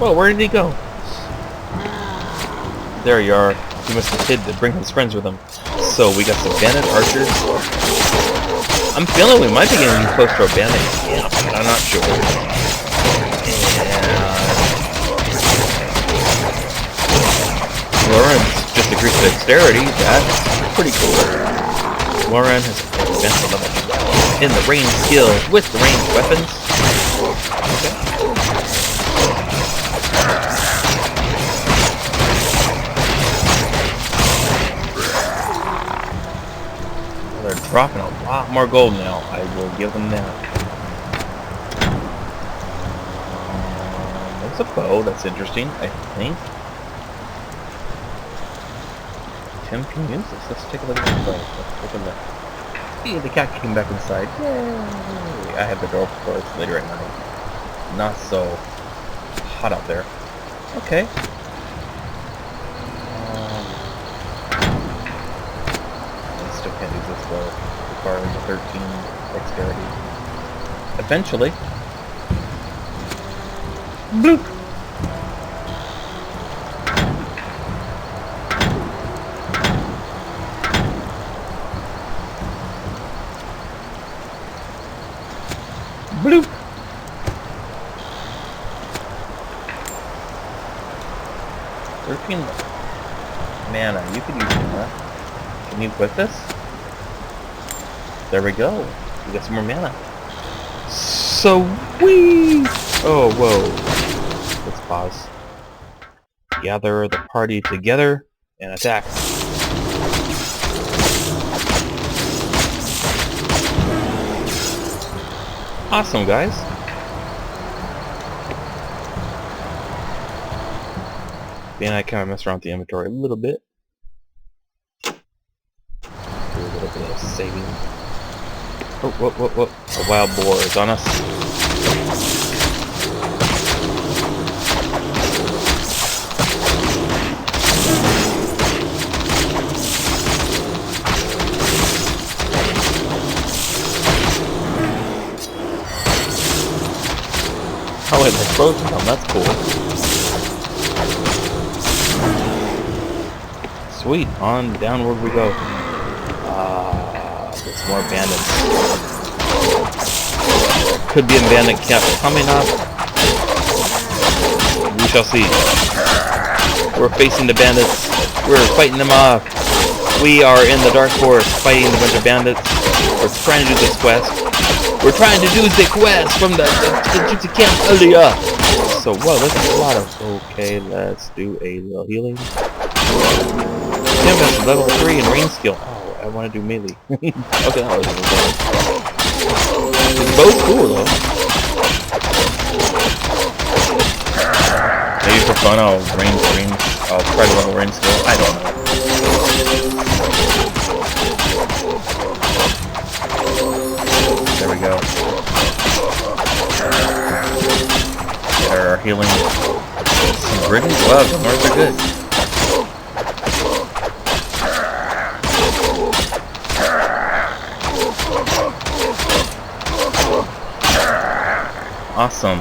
Well, where did he go? There you are. He must have hid to bring his friends with him. So, we got some bandit archers. I'm feeling we might be getting close to a bandit camp, but I'm not sure. And Lauren's just increased dexterity. That's pretty cool. Lauren has advanced a level in the range skills with the ranged weapons. Okay. They're dropping a lot more gold now. I will give them that. There's a bow. That's interesting, I think. Tim can use this. Let's take a look at the bow. Let's take a look. Hey, the cat came back inside. Yay! I have the door closed later at night. Not so hot out there. Okay. Still can't use this bow. Requires a 13 dexterity. Eventually. Bloop! Bloop! Mana. You can use mana. Can you equip this? There we go. We got some more mana. Sweet! Oh, whoa. Let's pause. Gather the party together and attack. Awesome, guys. And I kind of mess around with the inventory a little bit. Do a little bit of saving. Oh, whoa, whoa, whoa. A wild boar is on us. Oh, wait, they're frozen. Oh, that's cool. Sweet, on downward we go. There's more bandits. Could be a bandit camp coming up. We shall see. We're facing the bandits. We're fighting them off. We are in the dark forest fighting a bunch of bandits. We're trying to do this quest. We're trying to do the quest from the gypsy camp earlier. So, whoa, there's a lot of... Okay, let's do a little healing. Tim level 3 in range skill. Oh, I want to do melee. Okay, that was cool. It's both cool though. Maybe for fun I'll try to level range skill. I don't know. There we go. Get our healing. Some gritty gloves. The marks are good. Awesome.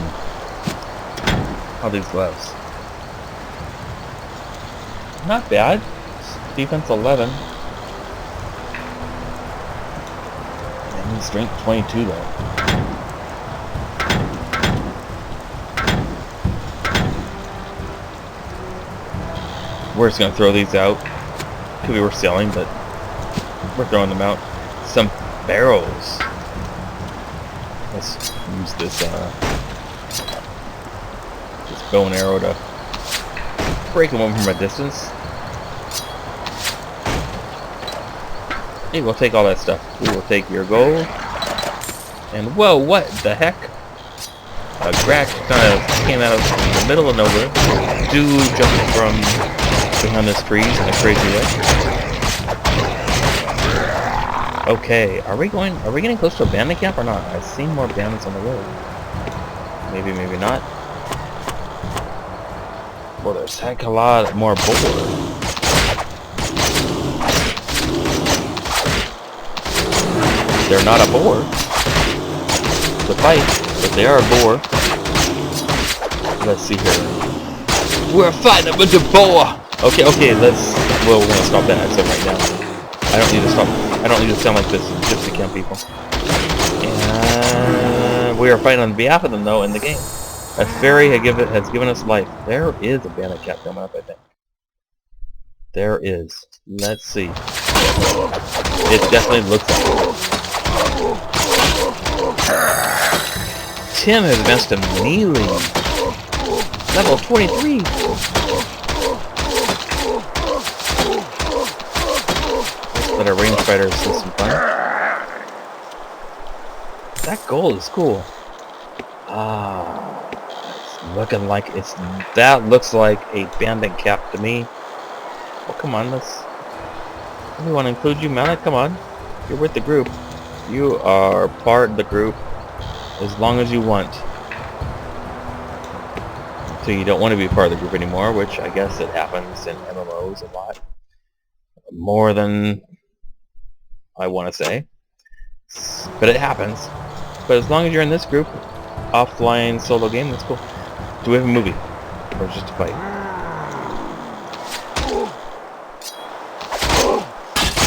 How these gloves? Not bad. Defense 11. And strength 22 though. We're just gonna throw these out. Could be worth selling, but we're throwing them out. Some barrels. Let's use this bow and arrow to break them over from a distance. Hey, we'll take all that stuff. We will take your gold. And whoa, what the heck? A Grax kind of came out of the middle of nowhere. Dude jumping from behind this trees in a crazy way. Okay, are we getting close to a bandit camp or not? I've seen more bandits on the road. Maybe, maybe not. Well, there's heck a lot more boar. They're not a boar. To fight, but they are a boar. Let's see here. We're fighting a bunch of boa. Okay, well, we're gonna stop that accent right now. I don't need to stop. I don't need to sound like this Gypsy Camp people. And we are fighting on behalf of them, though, in the game. A fairy has given us life. There is a bandit cap coming up, I think. There is. Let's see. It definitely looks like it. Tim has advanced to melee. Level 23. Let our range fighters see some fun. That gold is cool. Ah, it's looking like that looks like a bandit cap to me. Oh, come on, we want to include you, Malik. Come on, you're with the group. You are part of the group as long as you want. So you don't want to be part of the group anymore, which I guess it happens in MMOs a lot. More than I want to say. But it happens. But as long as you're in this group, offline solo game, that's cool. Do we have a movie? Or just a fight?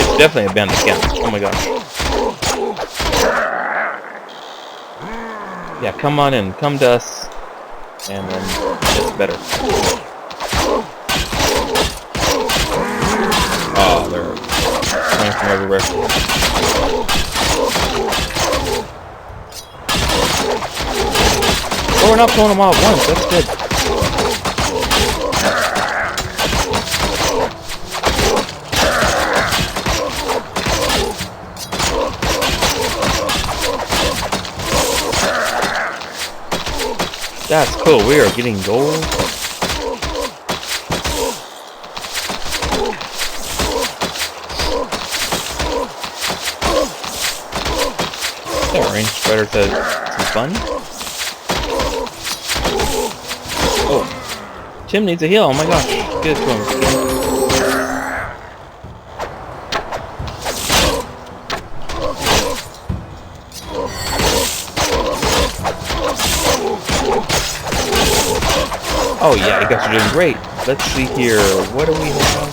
It's definitely a bandit camp. Oh my gosh. Yeah, come on in. Come to us. And then it's better. Oh, they're coming from everywhere. Oh, we're not pulling them all at once. That's good. That's cool. We are getting gold. That range spider says some fun. Oh, Tim needs a heal. Oh my gosh, give it to him. Oh yeah, you guys are doing great. Let's see here. What do we have?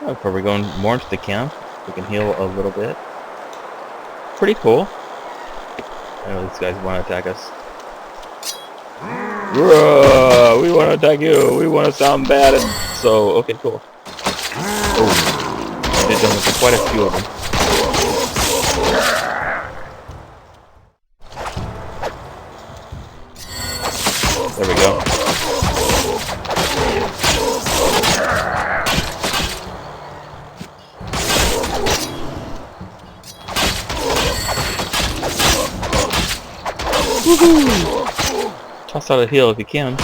Oh, before we go more into the camp, we can heal a little bit. Pretty cool. I know these guys want to attack us. We want to attack you. We want to sound bad. And so, okay, cool. Oh, I did done with quite a few of them. There we go. Woohoo! Toss out a heal if you can.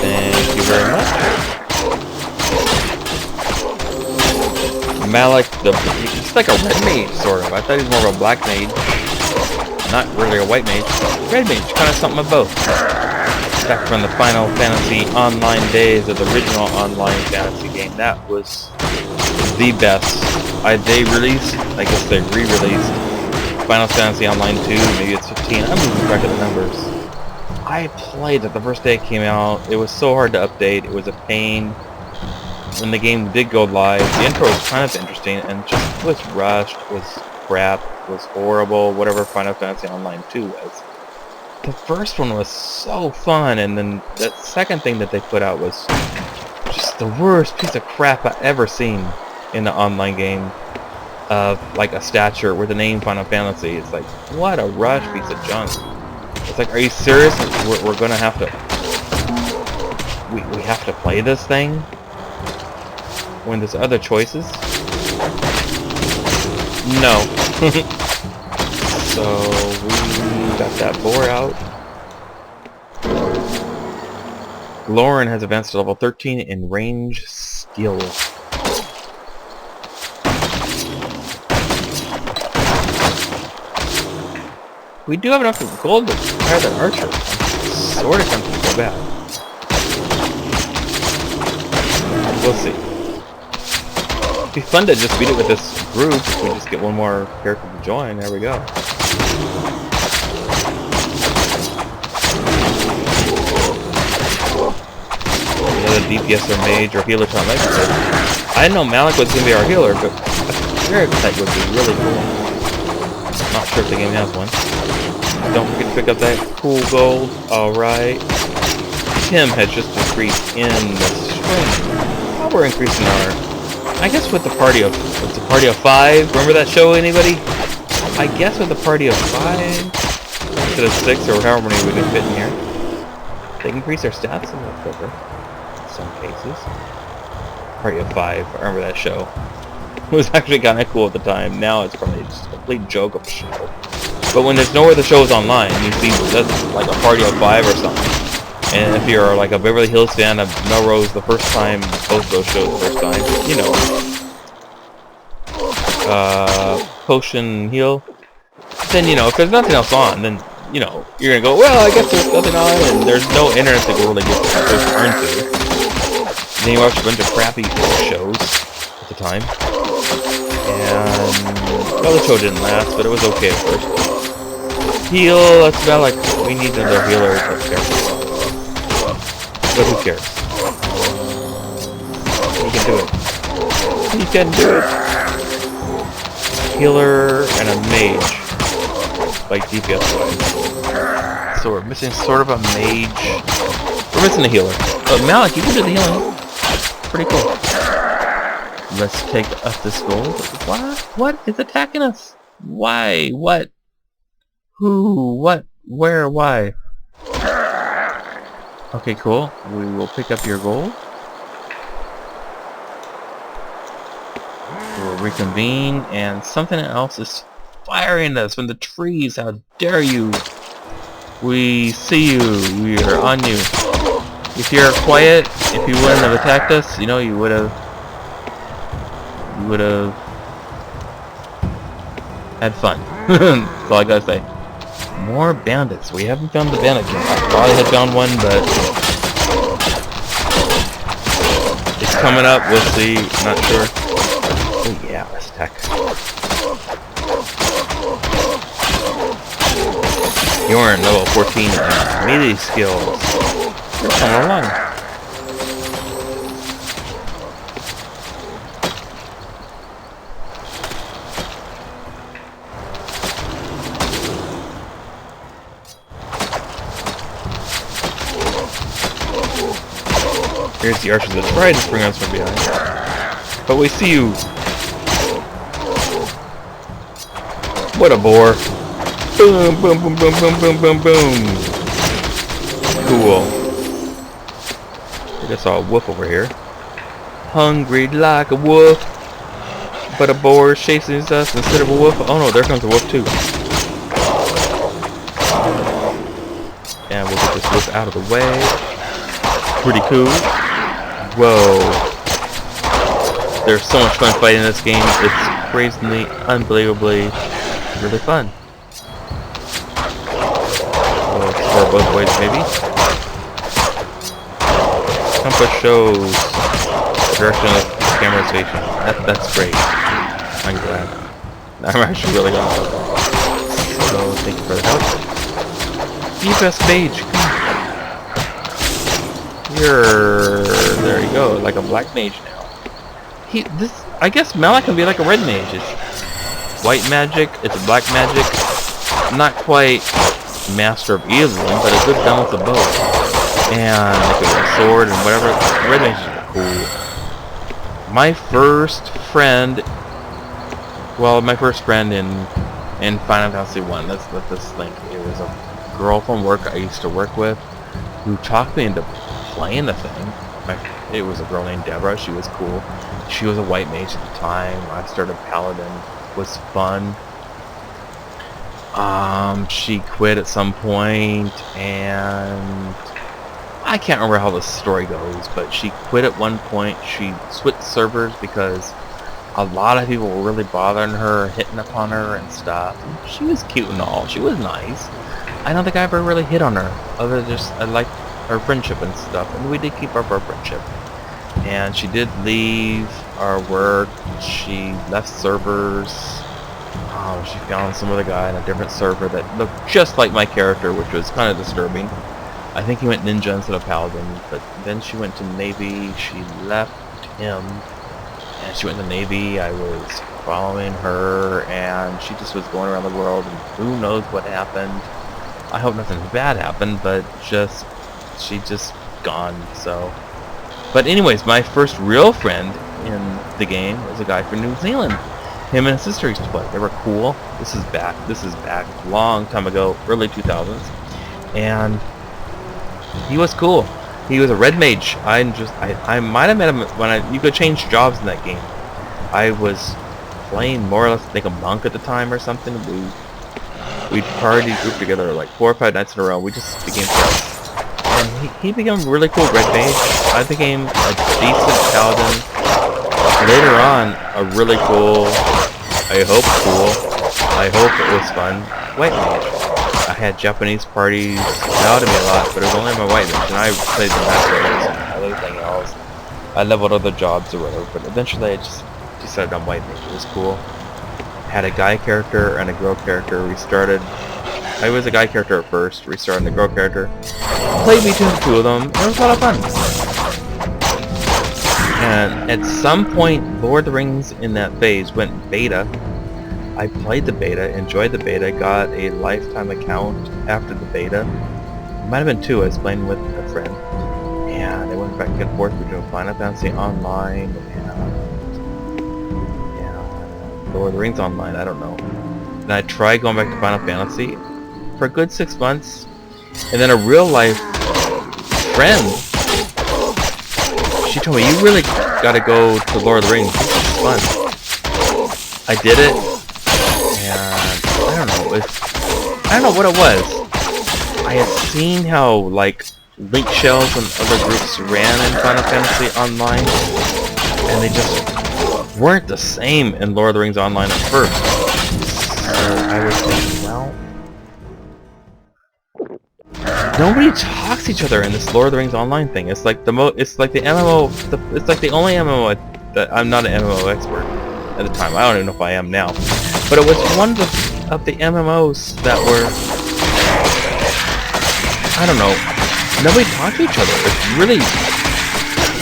Thank you very much. Malik, he's like a red mage, sort of. I thought he was more of a black mage. Not really a white mage. Red mage, kind of something of both. Back from the Final Fantasy Online days of the original online fantasy game, that was the best. They released, I guess they re-released Final Fantasy Online 2, maybe it's 15, I'm losing track of the numbers. I played it the first day it came out. It was so hard to update, it was a pain. When the game did go live, the intro was kind of interesting and just was rushed, was crap, was horrible, whatever Final Fantasy Online 2 was. The first one was so fun, and then that second thing that they put out was just the worst piece of crap I've ever seen in the online game of like a stature with the name Final Fantasy. It's like, what a rush piece of junk. It's like, are you serious? We're gonna have to we have to play this thing when there's other choices? No. So we got that boar out. Lauren has advanced to level 13 in range skill. We do have enough gold to hire that archer. I'm sort of tempted to go back. We'll see. It'd be fun to just beat it with this group. If we just get one more character to join, there we go. Another DPS or mage or healer to my group. I didn't know Malik was going to be our healer, but a spirit type would be really cool. Not sure if the game has one. Don't forget to pick up that cool gold. Alright. Tim has just increased in the strength. Now we're increasing our... I guess with the party of... It's a party of 5. Remember that show, anybody? I guess with the party of 5... instead of 6 or however many we can fit in here. They increase their stats a little quicker. In some cases. Party of 5. I remember that show. It was actually kind of cool at the time. Now it's probably just a complete joke of a show. But when there's nowhere the show is online, you see that's like a party of 5 or something. And if you're like a Beverly Hills fan of Melrose the first time, both those shows the first time, you know, Potion Heal, then, you know, if there's nothing else on, then, you know, you're gonna go, well, I guess there's nothing on, and there's no internet to go really get into. And then you watch a bunch of crappy shows at the time. And, well, the show didn't last, but it was okay at first. Heal, that's about like, we need another healer. But who cares? He can do it. He can do it! Healer and a mage. Like DPS wise. So we're missing sort of a mage. We're missing a healer. But Malik, you can do the healing. Pretty cool. Let's take up this gold. What? What is attacking us? Why? What? Who? What? Where? Why? Okay, cool. We will pick up your gold. We'll reconvene, and something else is firing us from the trees. How dare you? We see you. We are on you. If you're quiet, if you wouldn't have attacked us, you know, you would have had fun. That's all I gotta say. More bandits. We haven't found the bandit yet. I probably had found one, but it's coming up. We'll see. Not sure. Oh yeah, let's attack. You're in level 14 now. Melee skills. You're coming along. Here's the archers that tried to spring us from behind. But we see you. What a bore. Boom, boom, boom, boom, boom, boom, boom, boom. Cool. I just saw a wolf over here. Hungry like a wolf. But a boar is chasing us instead of a wolf. Oh no, there comes a wolf too. And we'll get this wolf out of the way. Pretty cool. Whoa. There's so much fun fighting this game. It's crazily, unbelievably, really fun. We'll explore both ways, maybe. Compass shows the direction of the camera's facing. That's great. I'm glad. I'm actually really glad about that. So, thank you for the help. DPS mage, come on. There you go, like a black mage now. I guess Malik can be like a red mage. It's white magic, it's black magic. Not quite master of either one, but a good balance of both. And like a sword and whatever. Red mages are cool. My first friend in Final Fantasy 1. Let's let this link. It was a girl from work I used to work with who talked me into playing the thing. It was a girl named Deborah. She was cool. She was a white mage at the time. I started Paladin. It was fun. She quit at some point, and I can't remember how the story goes, but she quit at one point. She switched servers because a lot of people were really bothering her, hitting upon her and stuff. She was cute and all. She was nice. I don't think I ever really hit on her, other than just I liked our friendship and stuff, and we did keep up our friendship. and she did leave our work. She left servers. She found some other guy in a different server that looked just like my character, which was kind of disturbing. I think he went ninja instead of paladin, but then she went to Navy. She left him, and she went to Navy. I was following her, and she just was going around the world, and who knows what happened. I hope nothing bad happened, but she just gone, so. But anyways, my first real friend in the game was a guy from New Zealand. Him and his sister used to play. They were cool. This is back long time ago, early 2000s. And he was cool. He was a red mage. I might have met him when you could change jobs in that game. I was playing more or less like a monk at the time or something. We partied grouped together like 4 or 5 nights in a row. We just became friends. And he became a really cool red mage. I became a decent paladin. Later on, a really cool, I hope it was fun, white mage. I had Japanese parties out of me a lot, but it was only my white mage, and I played the master race and everything else. I leveled other jobs or whatever, but eventually I just decided on white mage. It was cool. Had a guy character and a girl character. I was a guy character at first, restarted the girl character. Played between the two of them, and it was a lot of fun. And at some point, Lord of the Rings in that phase went beta. I played the beta, enjoyed the beta, got a lifetime account after the beta. It might have been 2, I was playing with a friend. And I went back and forth between Final Fantasy Online and Lord of the Rings Online, I don't know. And I tried going back to Final Fantasy for a good 6 months. And then a real life friend, she told me, you really gotta go to Lord of the Rings. It's fun. I did it, and I don't know what it was. I had seen how like link shells and other groups ran in Final Fantasy Online, and they just weren't the same in Lord of the Rings Online at first. So I was thinking, well, nobody talks to each other in this Lord of the Rings Online thing. It's like the MMO. It's like the only MMO that I'm not an MMO expert at the time. I don't even know if I am now. But it was one of the MMOs that were, I don't know. Nobody talked to each other. It's really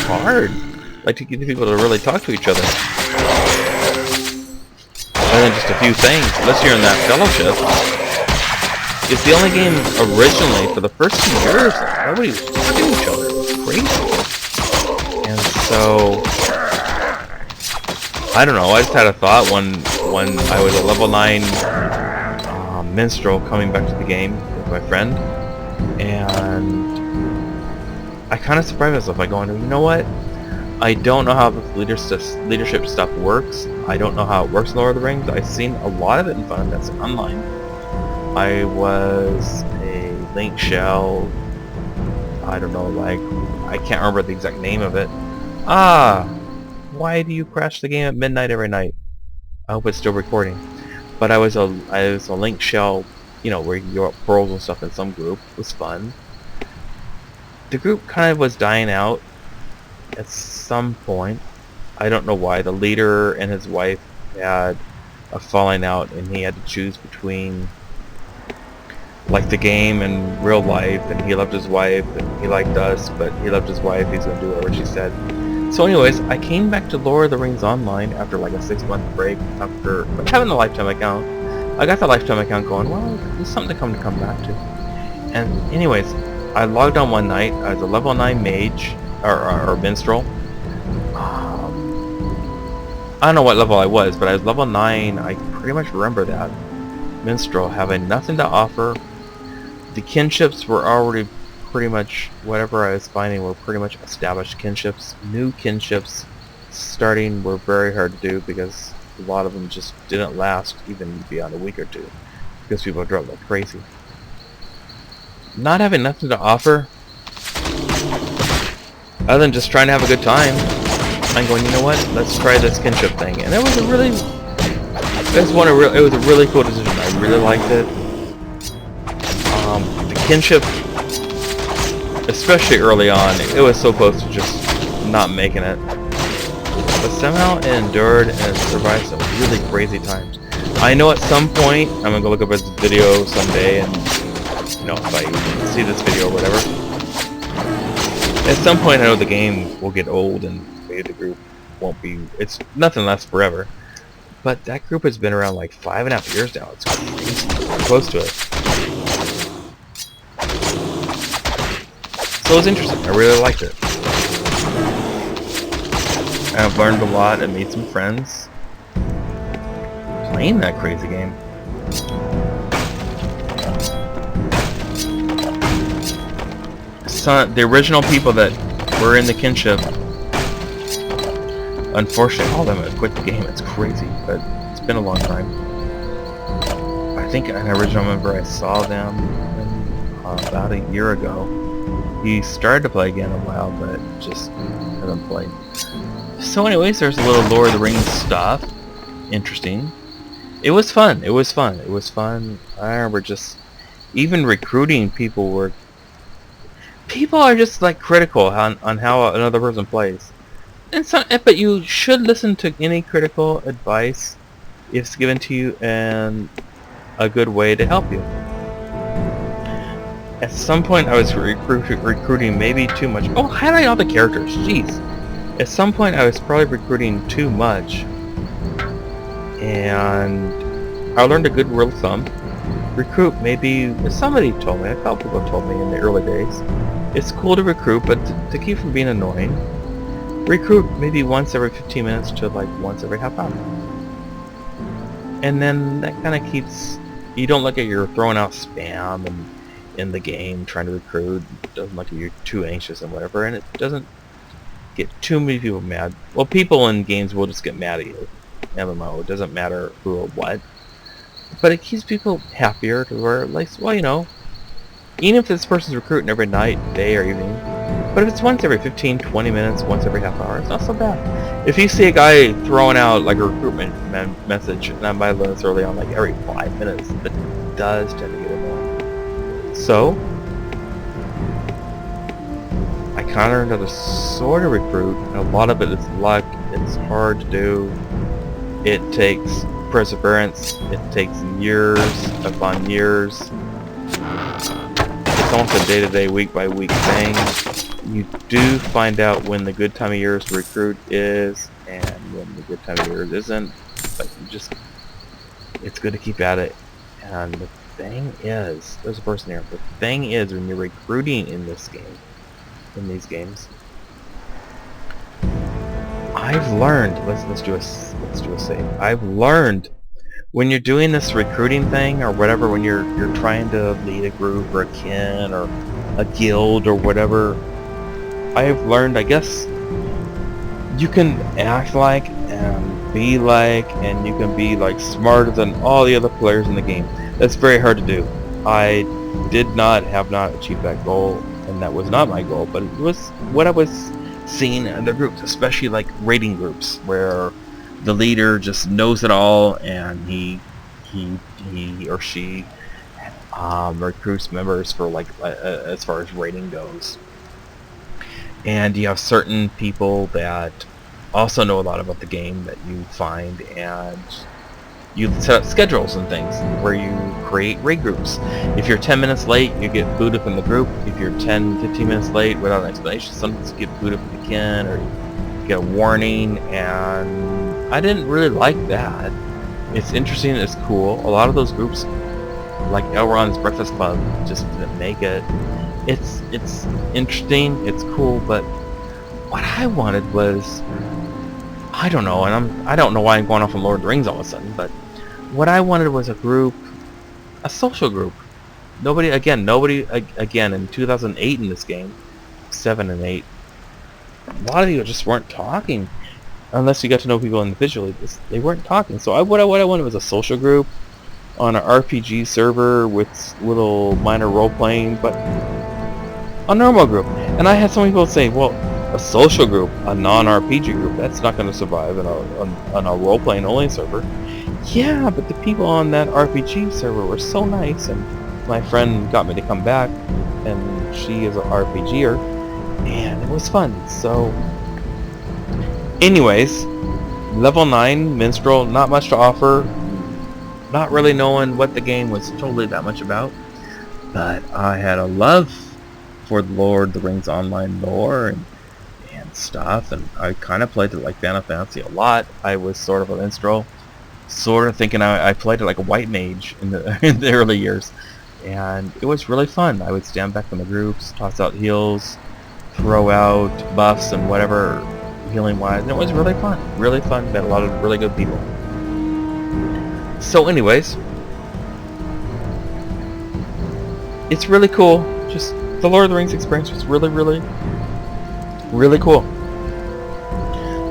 hard, like, to get people to really talk to each other. And then just a few things. Unless you're in that fellowship. It's the only game originally, for the first 2 years, nobody was talking to each other. It was crazy. And so, I don't know, I just had a thought when I was a level 9 minstrel coming back to the game with my friend, and I kind of surprised myself by going, you know what? I don't know how the leadership stuff works. I don't know how it works in Lord of the Rings. I've seen a lot of it in Final Fantasy Online. I was a link shell, I don't know, like, I can't remember the exact name of it. Why do you crash the game at midnight every night? I hope it's still recording. But I was a link shell, you know, where you up pearls and stuff in some group. It was fun. The group kind of was dying out at some point. I don't know why. The leader and his wife had a falling out, and he had to choose between like the game and real life, and he loved his wife, and he liked us, but he loved his wife. He's gonna do whatever she said. So anyways, I came back to Lord of the Rings Online after like a 6-month break after having the lifetime account. I got the lifetime account going, well, there's something to come back to. And anyways, I logged on one night. I was a level 9 mage, or minstrel. I don't know what level I was, but I was level 9. I pretty much remember that. Minstrel, having nothing to offer. The kinships were already pretty much, whatever I was finding were pretty much established kinships. New kinships starting were very hard to do because a lot of them just didn't last even beyond a week or two because people drove like crazy. Not having nothing to offer other than just trying to have a good time, I'm going, you know what, let's try this kinship thing. And it was a really cool decision. I really liked it. The kinship, especially early on, it was so close to just not making it. But somehow it endured and survived some really crazy times. I know at some point, I'm gonna go look up this video someday, and you know, if I see this video or whatever. At some point I know the game will get old and maybe the group won't be, it's nothing lasts forever. But that group has been around like 5.5 years now. It's crazy. Close to it. So it was interesting. I really liked it. I've learned a lot and made some friends playing that crazy game. The original people that were in the kinship, unfortunately, all of them have quit the game. It's crazy, but it's been a long time. I think an original member, I saw them about a year ago. He started to play again a while, but just hasn't played. So anyways, there's a little Lord of the Rings stuff. Interesting. It was fun. It was fun. It was fun. I remember just even recruiting people were... People are just like critical on how another person plays. And so, but you should listen to any critical advice if it's given to you and a good way to help you. At some point I was recruiting maybe too much. Oh, highlight all the characters. Jeez. At some point I was probably recruiting too much. And I learned a good rule of thumb. Recruit maybe, somebody told me, a couple people told me in the early days, it's cool to recruit, but to keep from being annoying, recruit maybe once every 15 minutes to like once every half hour. And then that kind of keeps, you don't look at you're throwing out spam and in the game trying to recruit, it doesn't look like you're too anxious and whatever, and it doesn't get too many people mad. Well, people in games will just get mad at you. MMO, it doesn't matter who or what. But it keeps people happier to where, like, well, you know, even if this person's recruiting every night, day, or evening, but if it's once every 15, 20 minutes, once every half hour, it's not so bad. If you see a guy throwing out, like, a recruitment message, and I might learn this early on, like, every 5 minutes, it does tend to get annoying. So, I kind of learned how to sort of recruit, and a lot of it is luck. It's hard to do. It takes perseverance. It takes years upon years. It's almost a day-to-day, week-by-week thing. You do find out when the good time of years to recruit is and when the good time of years isn't, but you just, it's good to keep at it. And the thing is, there's a person here, the thing is when you're recruiting in this game, in these games, I've learned, let's do a save. I've learned when you're doing this recruiting thing or whatever, when you're trying to lead a group or a kin or a guild or whatever, I've learned, I guess, you can act like and be like, and you can be like smarter than all the other players in the game. That's very hard to do. I have not achieved that goal, and that was not my goal, but it was what I was seeing in the groups, especially like raiding groups where the leader just knows it all and he or she recruits members for like as far as raiding goes. And you have certain people that also know a lot about the game that you find, and you set up schedules and things where you create raid groups. If you're 10 minutes late, you get booted from the group. If you're 10-15 minutes late without an explanation, sometimes you get booted from the kin or you get a warning, and I didn't really like that. It's interesting, it's cool. A lot of those groups, like Elrond's Breakfast Club, just didn't make it. It's interesting, it's cool, but what I wanted was, I don't know, and I don't know why I'm going off on Lord of the Rings all of a sudden, but what I wanted was a group, a social group. Nobody again in 2008 in this game, 7 and 8, a lot of people just weren't talking unless you got to know people individually. They weren't talking. So what I wanted was a social group on an RPG server with little minor role playing, but a normal group. And I had some people say, well, a social group, a non-RPG group, that's not going to survive on a role-playing only server. Yeah, but the people on that RPG server were so nice, and my friend got me to come back, and she is an RPGer, and it was fun. So Anyways, level 9 Minstrel, not much to offer. Not really knowing what the game was totally that much about. But I had a love for Lord of the Rings online lore and stuff, and I kind of played it like Final Fantasy a lot. I was sort of a minstrel, sort of thinking I played it like a white mage in the in the early years, and it was really fun. I would stand back in the groups, toss out heals, throw out buffs and whatever healing wise, and it was really fun. Really fun. Met a lot of really good people. So anyways, it's really cool. Just the Lord of the Rings experience was really cool.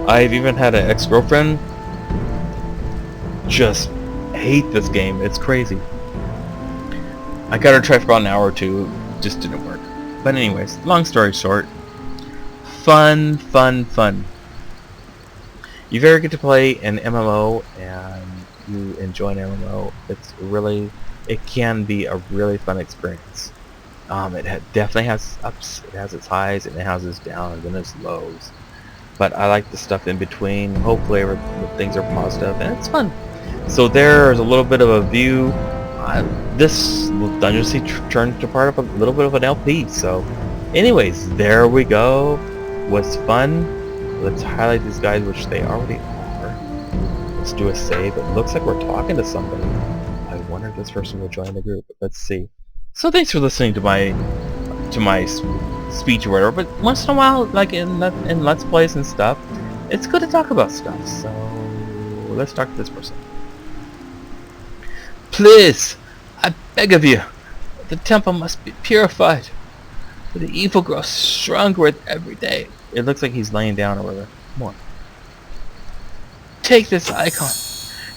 I've even had an ex-girlfriend just hate this game. It's crazy. I got her to try for about an hour or two. Just didn't work. But anyways, long story short, fun. If you ever get to play an MMO and you enjoy an MMO, it can be a really fun experience. Definitely has ups, it has its highs, and it has its downs and its lows. But I like the stuff in between. Hopefully things are positive, and it's fun. So there's a little bit of a view. This Dungeon Sea turned to part of a little bit of an LP. So anyways, there we go. Was fun. Let's highlight these guys, which they already are. Let's do a save. It looks like we're talking to somebody. I wonder if this person will join the group. Let's see. So thanks for listening to my speech or whatever. But once in a while, like in Let's Plays and stuff, it's good to talk about stuff. So let's talk to this person. Please, I beg of you, the temple must be purified. For the evil grows stronger with every day. It looks like he's laying down or whatever. Come on. Take this icon.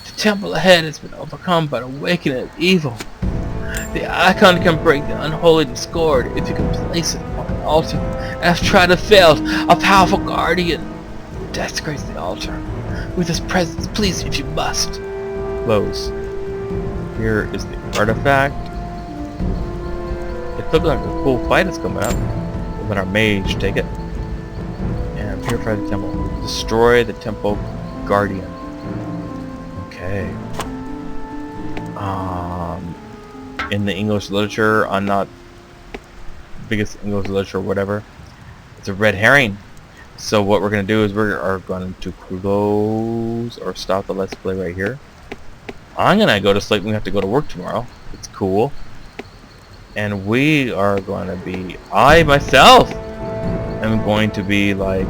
The temple ahead has been overcome by the awakening of evil. The icon can break the unholy discord if you can place it on an altar. I've tried and failed. A powerful guardian desecrates the altar. With his presence, please if you must. Close. Here is the artifact. It looks like a cool fight is coming up. We'll let our mage take it. And purify the temple. Destroy the temple guardian. Okay. In the English literature, I'm not biggest English literature or whatever. It's a red herring. So what we're going to do is we are going to close or stop the Let's Play right here. I'm going to go to sleep. We have to go to work tomorrow. It's cool. And we are going to be, I myself am going to be like,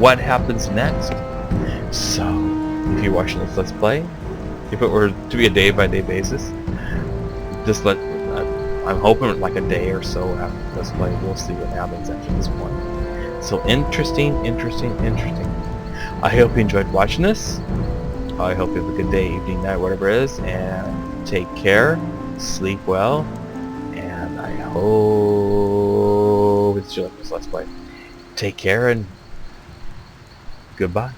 what happens next? So, if you're watching this Let's Play, if it were to be a day-by-day basis, I'm hoping like a day or so after Let's Play, we'll see what happens after this point. So interesting. I hope you enjoyed watching this. I hope you have a good day, evening, night, whatever it is, and take care, sleep well, and I hope it's you like this Let's Play. Take care and goodbye.